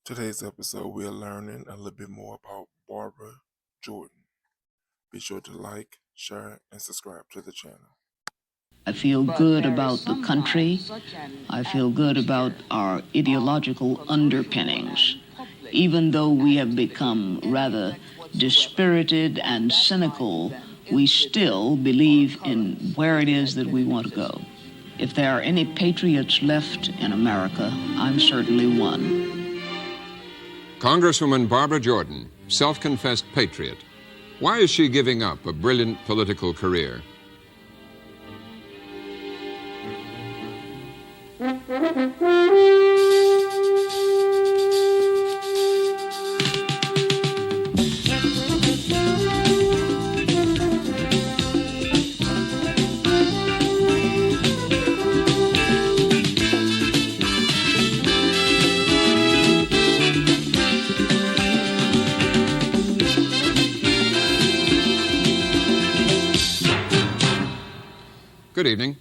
Today's episode, we are learning a little bit more about Barbara Jordan. Be sure to like, share, and subscribe to the channel. I feel good about the country. I feel good about our ideological underpinnings. Even though we have become rather dispirited and cynical, we still believe in where it is that we want to go. If there are any patriots left in America, I'm certainly one. Congresswoman Barbara Jordan, self-confessed patriot. Why is she giving up a brilliant political career? Good evening.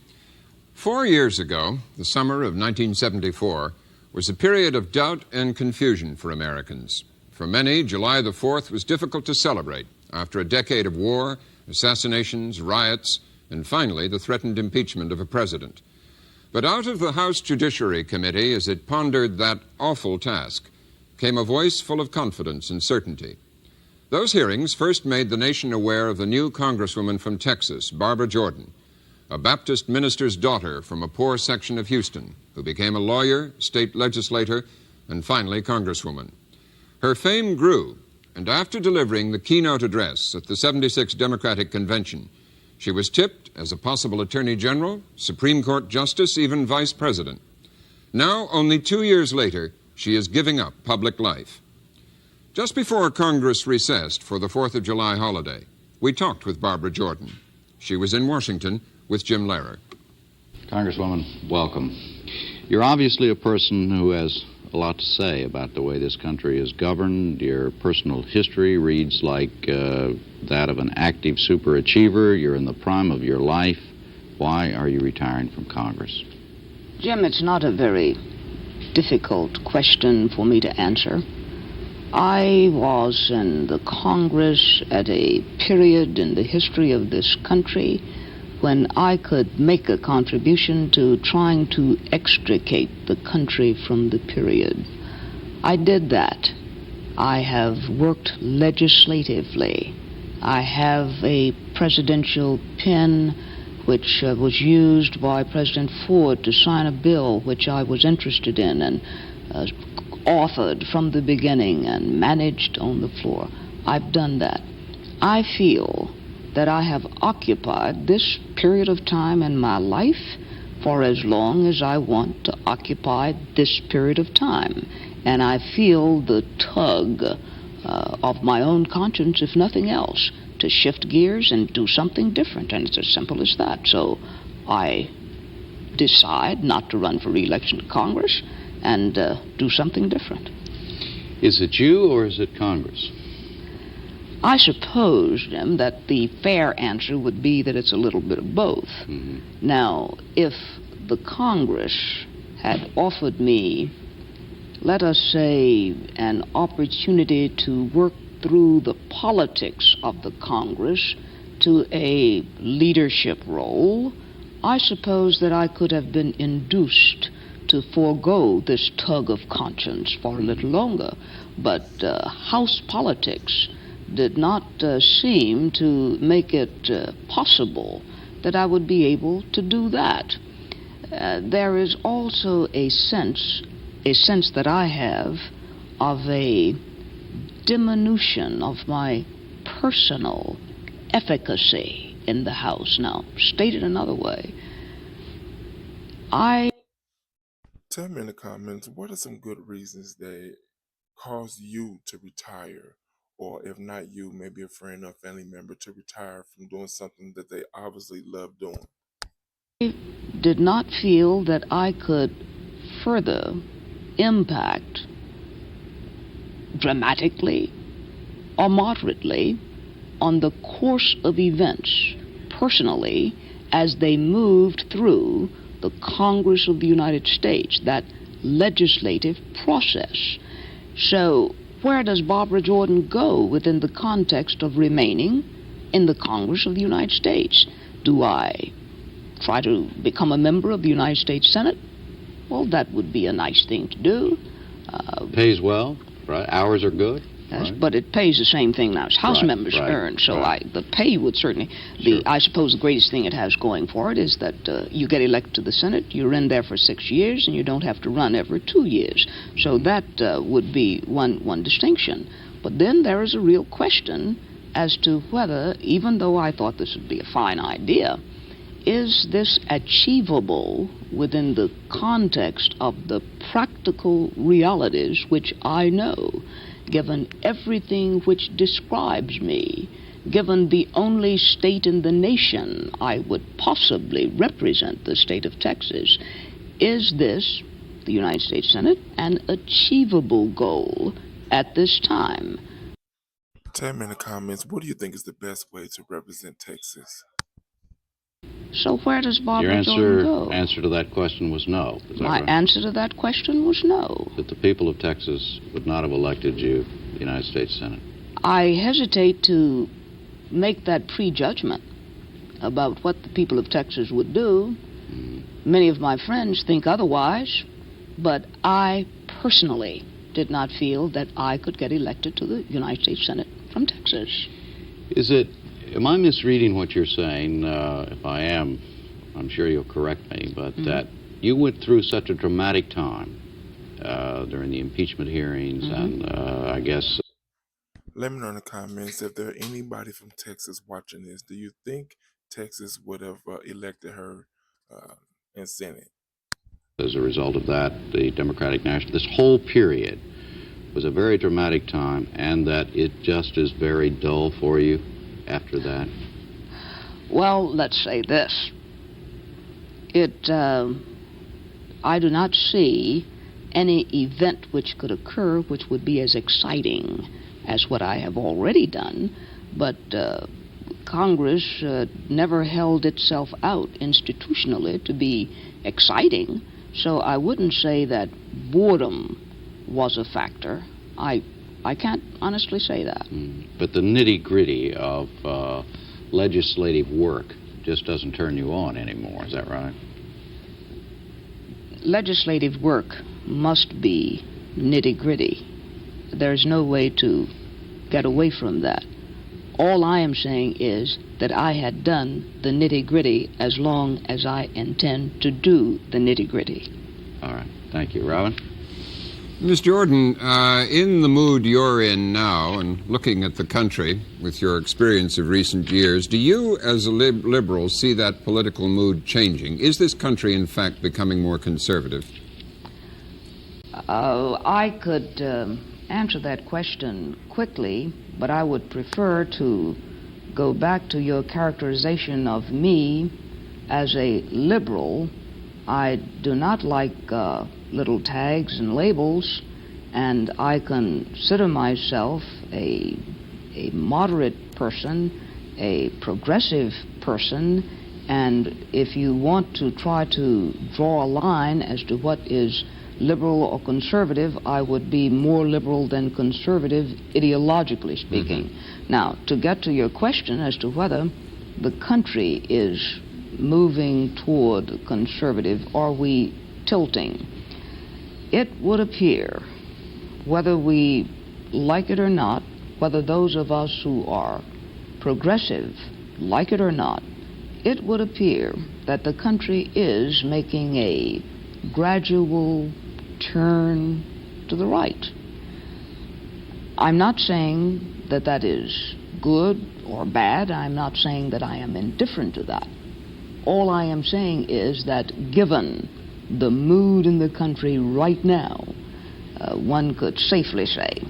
4 years ago, the summer of 1974, was a period of doubt and confusion for Americans. For many, July the 4th was difficult to celebrate after a decade of war, assassinations, riots, and finally the threatened impeachment of a president. But out of the House Judiciary Committee, as it pondered that awful task, came a voice full of confidence and certainty. Those hearings first made the nation aware of the new Congresswoman from Texas, Barbara Jordan, a Baptist minister's daughter from a poor section of Houston, who became a lawyer, state legislator, and finally Congresswoman. Her fame grew, and after delivering the keynote address at the 76th Democratic Convention, she was tipped as a possible Attorney General, Supreme Court Justice, even Vice President. Now, only 2 years later, she is giving up public life. Just before Congress recessed for the 4th of July holiday, we talked with Barbara Jordan. She was in Washington with Jim Lehrer. Congresswoman, welcome. You're obviously a person who has a lot to say about the way this country is governed. Your personal history reads like that of an active superachiever. You're in the prime of your life. Why are you retiring from Congress? Jim, it's not a very difficult question for me to answer. I was in the Congress at a period in the history of this country when I could make a contribution to trying to extricate the country from the period. I did that. I have worked legislatively. I have a presidential pen which was used by President Ford to sign a bill which I was interested in and authored from the beginning and managed on the floor. I've done that. I feel that I have occupied this period of time in my life for as long as I want to occupy this period of time. And I feel the tug of my own conscience, if nothing else, to shift gears and do something different. And it's as simple as that. So I decide not to run for re-election to Congress and do something different. Is it you or is it Congress? I suppose, Jim, that the fair answer would be that it's a little bit of both. Mm-hmm. Now, if the Congress had offered me, let us say, an opportunity to work through the politics of the Congress to a leadership role, I suppose that I could have been induced to forego this tug of conscience for a little longer. But House politics did not seem to make it possible that I would be able to do that. There is also a sense that I have of a diminution of my personal efficacy in the House. Now, stated another way, Tell me in the comments, what are some good reasons that caused you to retire? Or if not you, maybe a friend or family member to retire from doing something that they obviously love doing? I did not feel that I could further impact dramatically or moderately on the course of events personally as they moved through the Congress of the United States, that legislative process. So where does Barbara Jordan go within the context of remaining in the Congress of the United States? Do I try to become a member of the United States Senate? Well, that would be a nice thing to do. Pays well, right? Hours are good. Yes, Right. but it pays the same thing now as House Right, members right, earn. So right. the pay would certainly Sure. I suppose the greatest thing it has going for it is that you get elected to the Senate, you're in there for 6 years, and you don't have to run every 2 years. So that would be one distinction. But then there is a real question as to whether, even though I thought this would be a fine idea, is this achievable within the context of the practical realities which I know, given everything which describes me, given the only state in the nation I would possibly represent, the state of Texas? Is this, the United States Senate, an achievable goal at this time? Tell me in the comments, what do you think is the best way to represent Texas? So where does Your Barbara Jordan go? answer to that question was no. Is that My right? answer to that question was no. That the people of Texas would not have elected you to the United States Senate. I hesitate to make that prejudgment about what the people of Texas would do. Many of my friends think otherwise, but I personally did not feel that I could get elected to the United States Senate from Texas. Am I misreading what you're saying? If I am, I'm sure you'll correct me, but that you went through such a dramatic time during the impeachment hearings and I guess... Let me know in the comments if there are anybody from Texas watching this. Do you think Texas would have elected her in Senate? As a result of that, the Democratic National, this whole period was a very dramatic time, and that it just is very dull for you after that? Well, let's say this. I do not see any event which could occur which would be as exciting as what I have already done, but Congress never held itself out institutionally to be exciting, so I wouldn't say that boredom was a factor. I can't honestly say that. But the nitty-gritty of legislative work just doesn't turn you on anymore, is that right? Legislative work must be nitty-gritty. There's no way to get away from that. All I am saying is that I had done the nitty-gritty as long as I intend to do the nitty-gritty. All right. Thank you. Robin? Ms. Jordan, in the mood you're in now and looking at the country with your experience of recent years, do you as a liberal see that political mood changing? Is this country in fact becoming more conservative? I could answer that question quickly, but I would prefer to go back to your characterization of me as a liberal. I do not like little tags and labels, and I consider myself a moderate person, a progressive person, and if you want to try to draw a line as to what is liberal or conservative, I would be more liberal than conservative, ideologically speaking. Now, to get to your question as to whether the country is moving toward conservative, are we tilting? It would appear, whether we like it or not, whether those of us who are progressive like it or not, it would appear that the country is making a gradual turn to the right. I'm not saying that that is good or bad. I'm not saying that I am indifferent to that. All I am saying is that given the mood in the country right now, one could safely say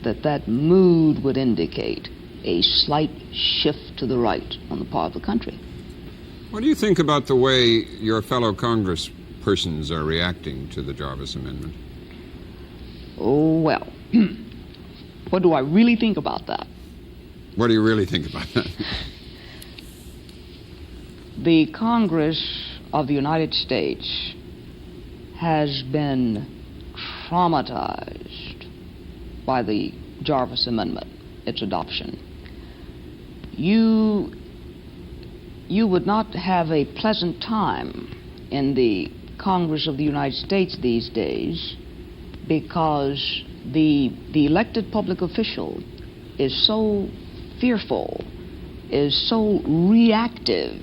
that that mood would indicate a slight shift to the right on the part of the country. What do you think about the way your fellow congresspersons are reacting to the Jarvis Amendment? Oh, well, what do I really think about that? What do you really think about that? The Congress of the United States has been traumatized by the Jarvis Amendment, its adoption, you would not have a pleasant time in the Congress of the United States these days, because the elected public official is so fearful, is so reactive,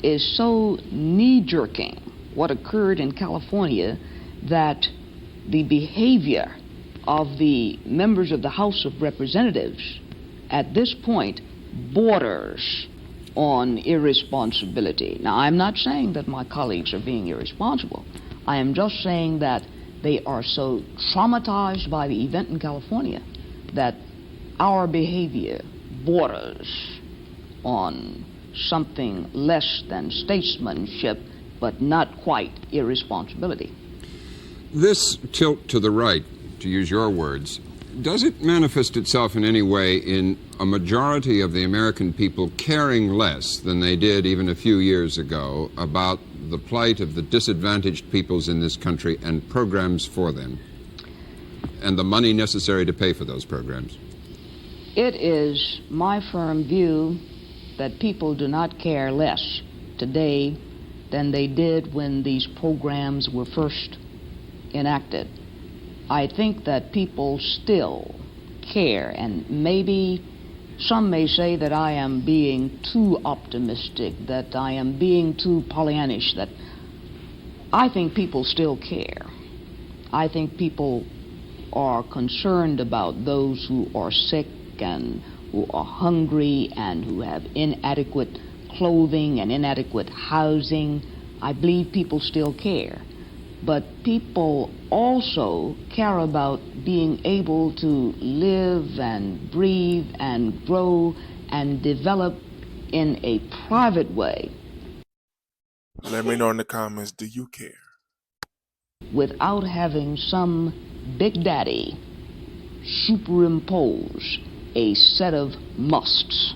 is so knee-jerking what occurred in California, that the behavior of the members of the House of Representatives at this point borders on irresponsibility. Now, I'm not saying that my colleagues are being irresponsible. I am just saying that they are so traumatized by the event in California that our behavior borders on something less than statesmanship, but not quite irresponsibility. This tilt to the right, to use your words, does it manifest itself in any way in a majority of the American people caring less than they did even a few years ago about the plight of the disadvantaged peoples in this country and programs for them, and the money necessary to pay for those programs? It is my firm view that people do not care less today than they did when these programs were first enacted. I think that people still care, and maybe some may say that I am being too optimistic, that I am being too Pollyannish, that I think people still care. I think people are concerned about those who are sick and who are hungry and who have inadequate clothing and inadequate housing. I believe people still care. But people also care about being able to live and breathe and grow and develop in a private way. Let me know in the comments, do you care? Without having some big daddy superimpose a set of musts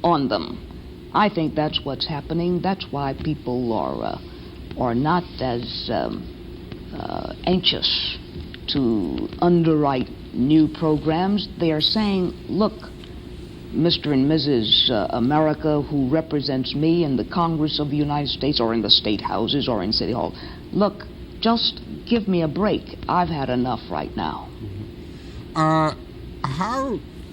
on them. I think that's what's happening. That's why people are not as anxious to underwrite new programs. They are saying, look, Mr. and Mrs. America, who represents me in the Congress of the United States or in the state houses or in City Hall, look, just give me a break. I've had enough right now.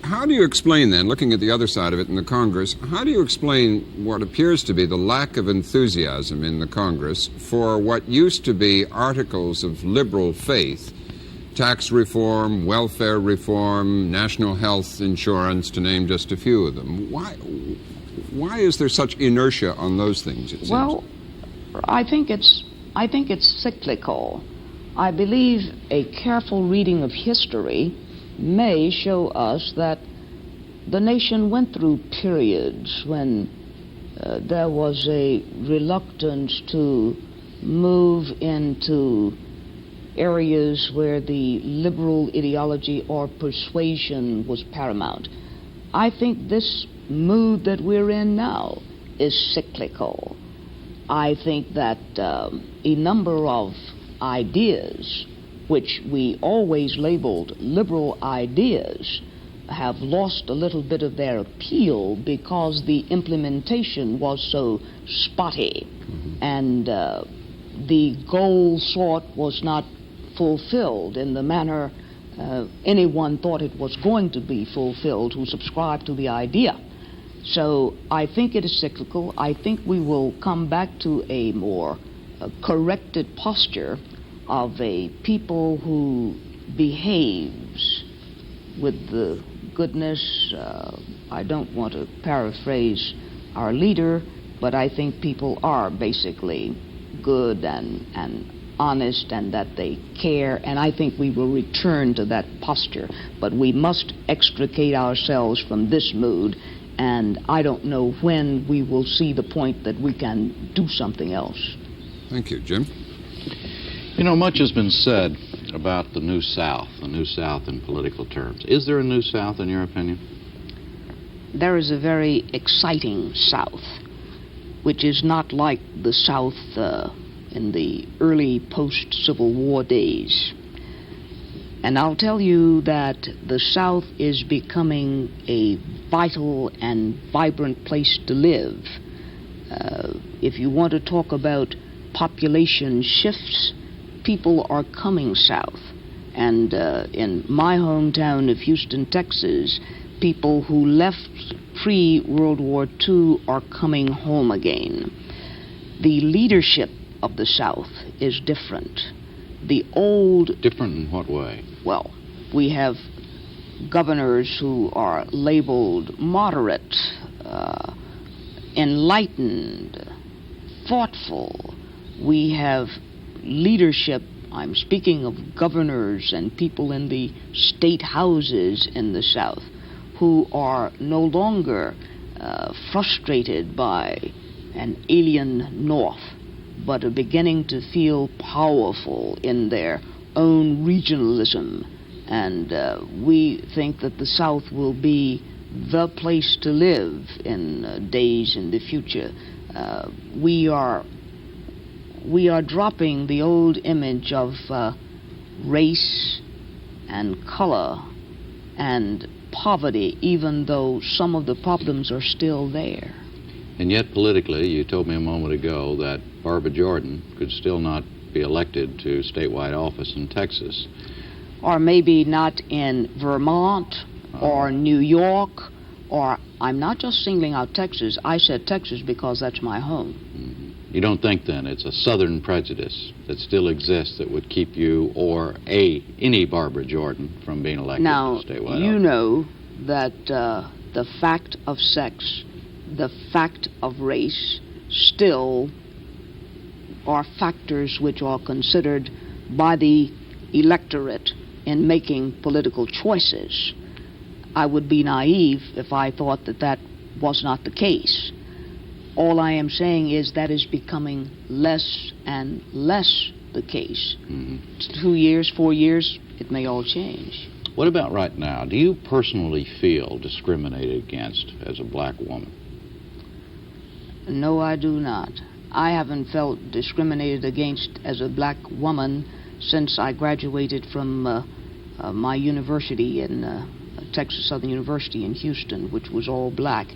How do you explain then, looking at the other side of it in the Congress, how do you explain what appears to be the lack of enthusiasm in the Congress for what used to be articles of liberal faith, tax reform, welfare reform, national health insurance, to name just a few of them? Why is there such inertia on those things, it seems? Well, I think it's cyclical. I believe a careful reading of history may show us that the nation went through periods when there was a reluctance to move into areas where the liberal ideology or persuasion was paramount. I think this mood that we're in now is cyclical. I think that a number of ideas which we always labeled liberal ideas have lost a little bit of their appeal because the implementation was so spotty, and the goal sought was not fulfilled in the manner anyone thought it was going to be fulfilled who subscribed to the idea. So I think it is cyclical. I think we will come back to a more corrected posture of a people who behaves with the goodness. I don't want to paraphrase our leader, but I think people are basically good and honest, and that they care, and I think we will return to that posture. But we must extricate ourselves from this mood, and I don't know when we will see the point that we can do something else. Thank you. Jim? You know, much has been said about the New South in political terms. Is there a New South, in your opinion? There is a very exciting South, which is not like the South in the early post-Civil War days. And I'll tell you that the South is becoming a vital and vibrant place to live. If you want to talk about population shifts, people are coming south. And in my hometown of Houston, Texas, people who left pre-World War II are coming home again. The leadership of the South is different. The old... Different in what way? Well, we have governors who are labeled moderate, enlightened, thoughtful. We have leadership. I'm speaking of governors and people in the state houses in the South who are no longer frustrated by an alien North, but are beginning to feel powerful in their own regionalism. And we think that the South will be the place to live in days in the future. We are dropping the old image of race and color and poverty, even though some of the problems are still there. And yet politically, you told me a moment ago that Barbara Jordan could still not be elected to statewide office in Texas. Or maybe not in Vermont or New York, or I'm not just singling out Texas. I said Texas because that's my home. You don't think, then, it's a Southern prejudice that still exists that would keep you or any Barbara Jordan from being elected to statewide office? You know that the fact of sex, the fact of race, still are factors which are considered by the electorate in making political choices. I would be naive if I thought that that was not the case. All I am saying is that is becoming less and less the case. 2 years, 4 years, it may all change. What about right now? Do you personally feel discriminated against as a black woman? No, I do not. I haven't felt discriminated against as a black woman since I graduated from my university in Texas Southern University in Houston, which was all black.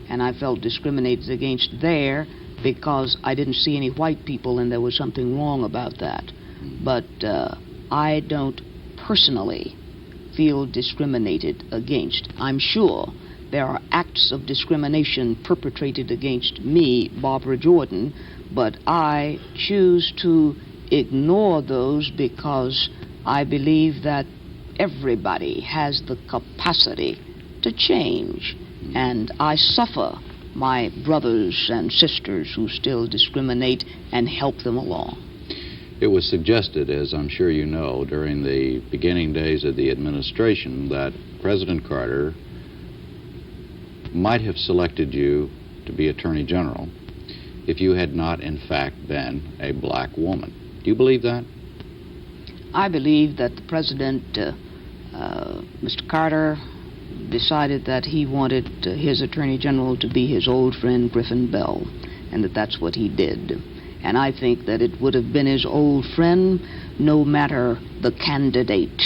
And I felt discriminated against there because I didn't see any white people, and there was something wrong about that. But I don't personally feel discriminated against. I'm sure there are acts of discrimination perpetrated against me, Barbara Jordan, but I choose to ignore those because I believe that everybody has the capacity to change. And I suffer my brothers and sisters who still discriminate and help them along. It was suggested, as I'm sure you know, during the beginning days of the administration that President Carter might have selected you to be Attorney General if you had not, in fact, been a black woman. Do you believe that? I believe that the President, Mr. Carter, decided that he wanted his Attorney General to be his old friend Griffin Bell, and that that's what he did. And I think that it would have been his old friend no matter the candidate.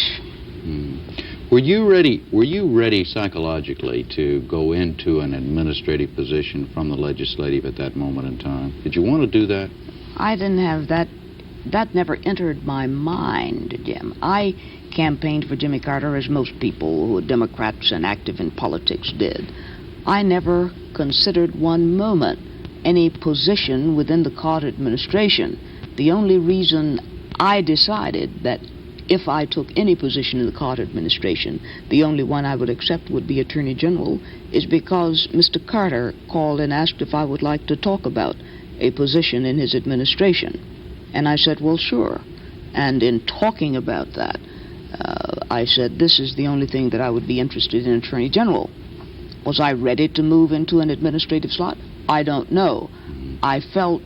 Were you ready psychologically to go into an administrative position from the legislative at that moment in time? Did you want to do that? I didn't have that. That never entered my mind, Jim. I campaigned for Jimmy Carter as most people who were Democrats and active in politics did. I never considered one moment any position within the Carter administration. The only reason I decided that if I took any position in the Carter administration, the only one I would accept would be Attorney General, is because Mr. Carter called and asked if I would like to talk about a position in his administration. And I said, well, sure. And in talking about that, I said, this is the only thing that I would be interested in, Attorney General. Was I ready to move into an administrative slot? I don't know. I felt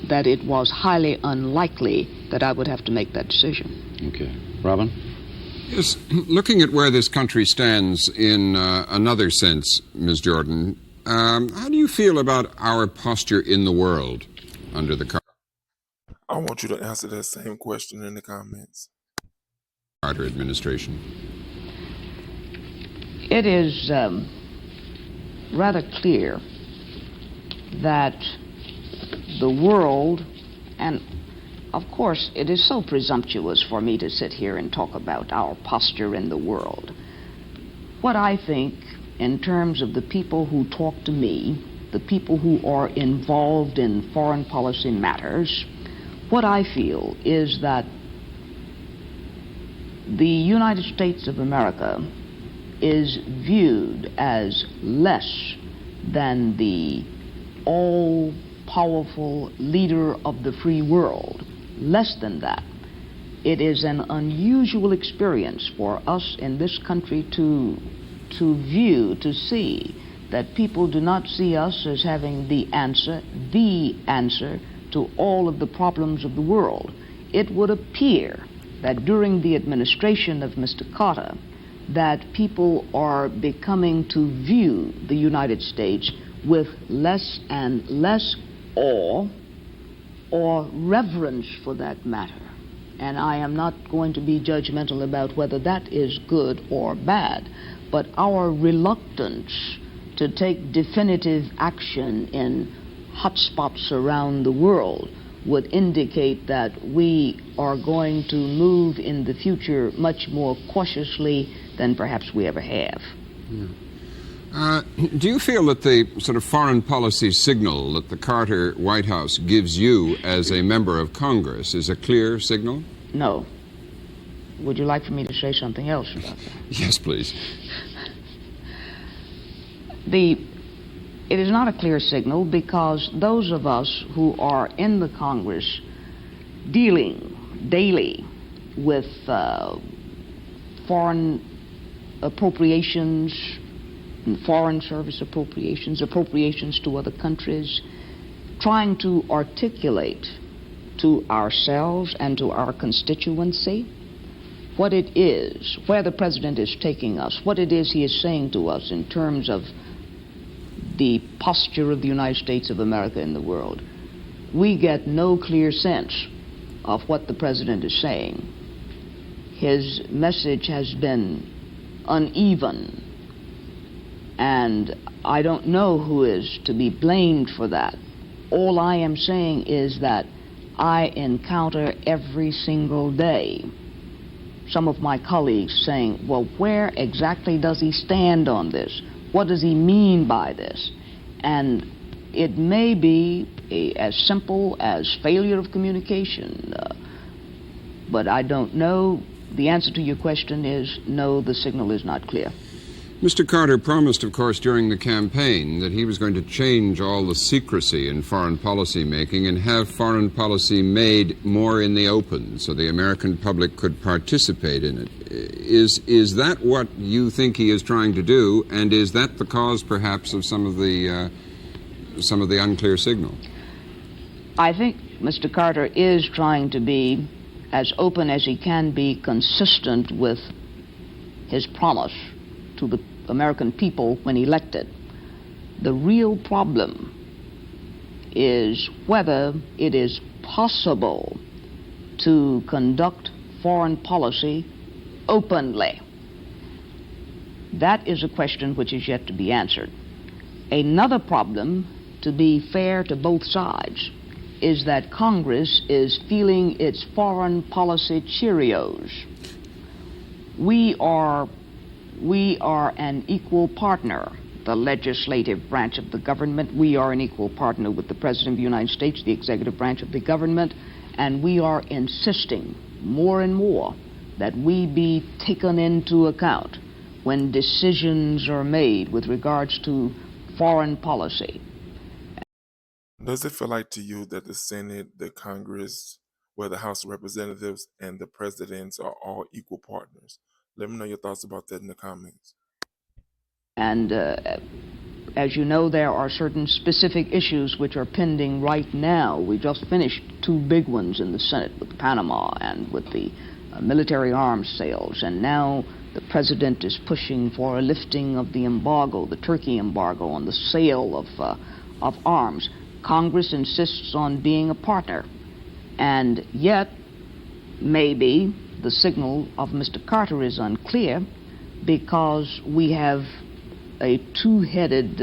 that it was highly unlikely that I would have to make that decision. Okay. Robin? Yes, looking at where this country stands in another sense, Ms. Jordan, how do you feel about our posture in the world under the... I want you to answer that same question in the comments. Carter administration? It is rather clear that the world, and of course it is so presumptuous for me to sit here and talk about our posture in the world. What I think in terms of the people who talk to me, the people who are involved in foreign policy matters, what I feel is that the United States of America is viewed as less than the all-powerful leader of the free world. Less than that. It is an unusual experience for us in this country to see that people do not see us as having the answer to all of the problems of the world. It would appear that during the administration of Mr. Carter, that people are becoming to view the United States with less and less awe or reverence for that matter. And I am not going to be judgmental about whether that is good or bad, but our reluctance to take definitive action in hotspots around the world would indicate that we are going to move in the future much more cautiously than perhaps we ever have. Do you feel that the sort of foreign policy signal that the Carter White House gives you as a member of Congress is a clear signal? No. Would you like for me to say something else about that? Yes, please. It is not a clear signal because those of us who are in the Congress dealing daily with foreign appropriations, foreign service appropriations, appropriations to other countries, trying to articulate to ourselves and to our constituency what it is, where the president is taking us, what it is he is saying to us in terms of the posture of the United States of America in the world. We get no clear sense of what the president is saying. His message has been uneven, and I don't know who is to be blamed for that. All I am saying is that I encounter every single day some of my colleagues saying, well, where exactly does he stand on this? What does he mean by this? And it may be as simple as failure of communication, but I don't know. The answer to your question is no, the signal is not clear. Mr. Carter promised, of course, during the campaign that he was going to change all the secrecy in foreign policy making and have foreign policy made more in the open so the American public could participate in it. Is that what you think he is trying to do, and is that the cause, perhaps, of some of the unclear signal? I think Mr. Carter is trying to be as open as he can be, consistent with his promise to the American people when elected. The real problem is whether it is possible to conduct foreign policy openly. That is a question which is yet to be answered. Another problem, to be fair to both sides, is that Congress is feeling its foreign policy Cheerios. We are an equal partner, the legislative branch of the government. We are an equal partner with the President of the United States, the executive branch of the government, and we are insisting more and more that we be taken into account when decisions are made with regards to foreign policy. Does it feel like to you that the Senate, the Congress, where the House of Representatives and the presidents are all equal partners? Let me know your thoughts about that in the comments. And as you know, there are certain specific issues which are pending right now. We just finished two big ones in the Senate with Panama and with the military arms sales. And now the president is pushing for a lifting of the embargo, the Turkey embargo on the sale of arms. Congress insists on being a partner. And yet, maybe the signal of Mr. Carter is unclear because we have a two-headed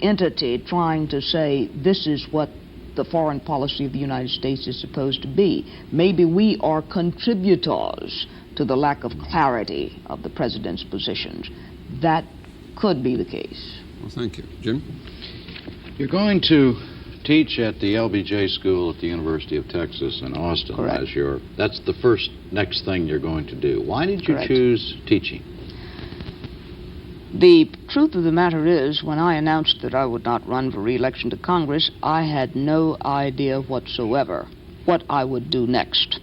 entity trying to say this is what the foreign policy of the United States is supposed to be. Maybe we are contributors to the lack of clarity of the president's positions. That could be the case. Well, thank you. Jim? You're going to teach at the LBJ School at the University of Texas in Austin. Correct. That's the first next thing you're going to do. Why did you Correct. choose teaching? The truth of the matter is, when I announced that I would not run for re-election to Congress, I had no idea whatsoever what I would do next.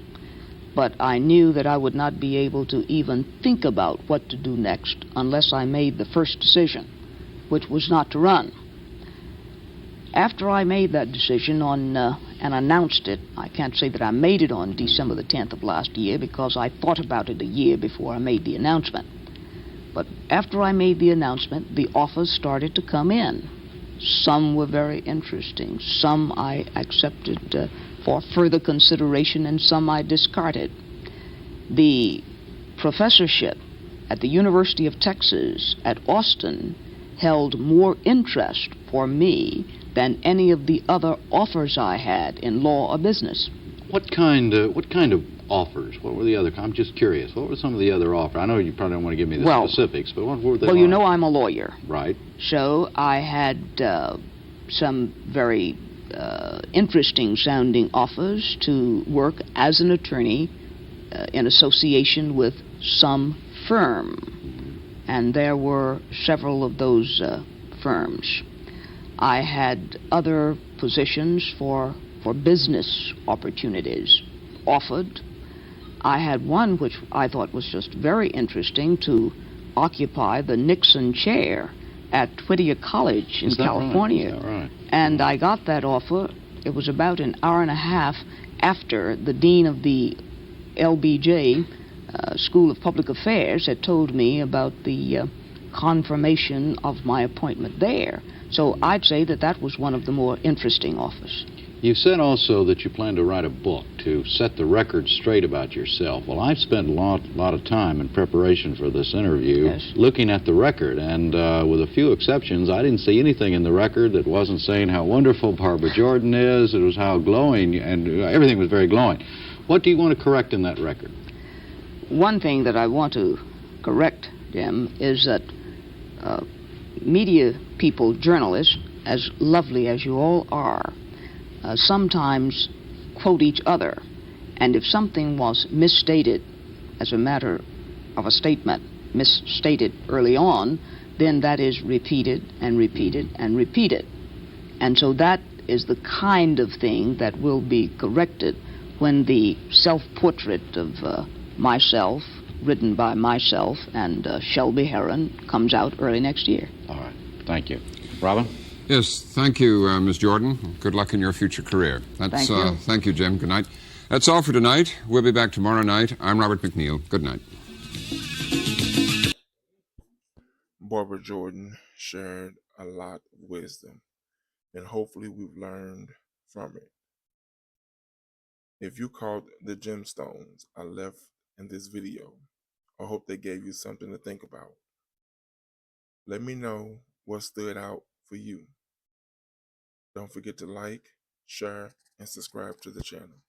But I knew that I would not be able to even think about what to do next unless I made the first decision, which was not to run. After I made that decision and announced it, I can't say that I made it on December the 10th of last year because I thought about it a year before I made the announcement. But after I made the announcement, the offers started to come in. Some were very interesting. Some I accepted for further consideration, and some I discarded. The professorship at the University of Texas at Austin held more interest for me than any of the other offers I had in law or business. What kind of offers? What were the other? I'm just curious. What were some of the other offers? I know you probably don't want to give me the specifics, but what were they? Well, you know I'm a lawyer. Right. So I had some very interesting sounding offers to work as an attorney in association with some firm. And there were several of those firms. I had other positions for business opportunities offered. I had one which I thought was just very interesting, to occupy the Nixon chair at Whittier College in California. Is that right? And I got that offer. It was about an hour and a half after the dean of the LBJ School of Public Affairs had told me about the confirmation of my appointment there. So I'd say that that was one of the more interesting offers. You said also that you plan to write a book to set the record straight about yourself. Well, I've spent a lot of time in preparation for this interview looking at the record, and with a few exceptions, I didn't see anything in the record that wasn't saying how wonderful Barbara Jordan is. It was how glowing, and everything was very glowing. What do you want to correct in that record? One thing that I want to correct, Jim, is that media people, journalists, as lovely as you all are, sometimes quote each other. And if something was misstated as a matter of a statement, misstated early on, then that is repeated and repeated and repeated. And so that is the kind of thing that will be corrected when the self-portrait of myself, written by myself and Shelby Heron, comes out early next year. All right. Thank you. Robin? Yes, thank you, Ms. Jordan. Good luck in your future career. Thank you. Thank you, Jim. Good night. That's all for tonight. We'll be back tomorrow night. I'm Robert McNeil. Good night. Barbara Jordan shared a lot of wisdom, and hopefully we've learned from it. If you caught the gemstones I left in this video, I hope they gave you something to think about. Let me know what stood out for you. Don't forget to like, share, and subscribe to the channel.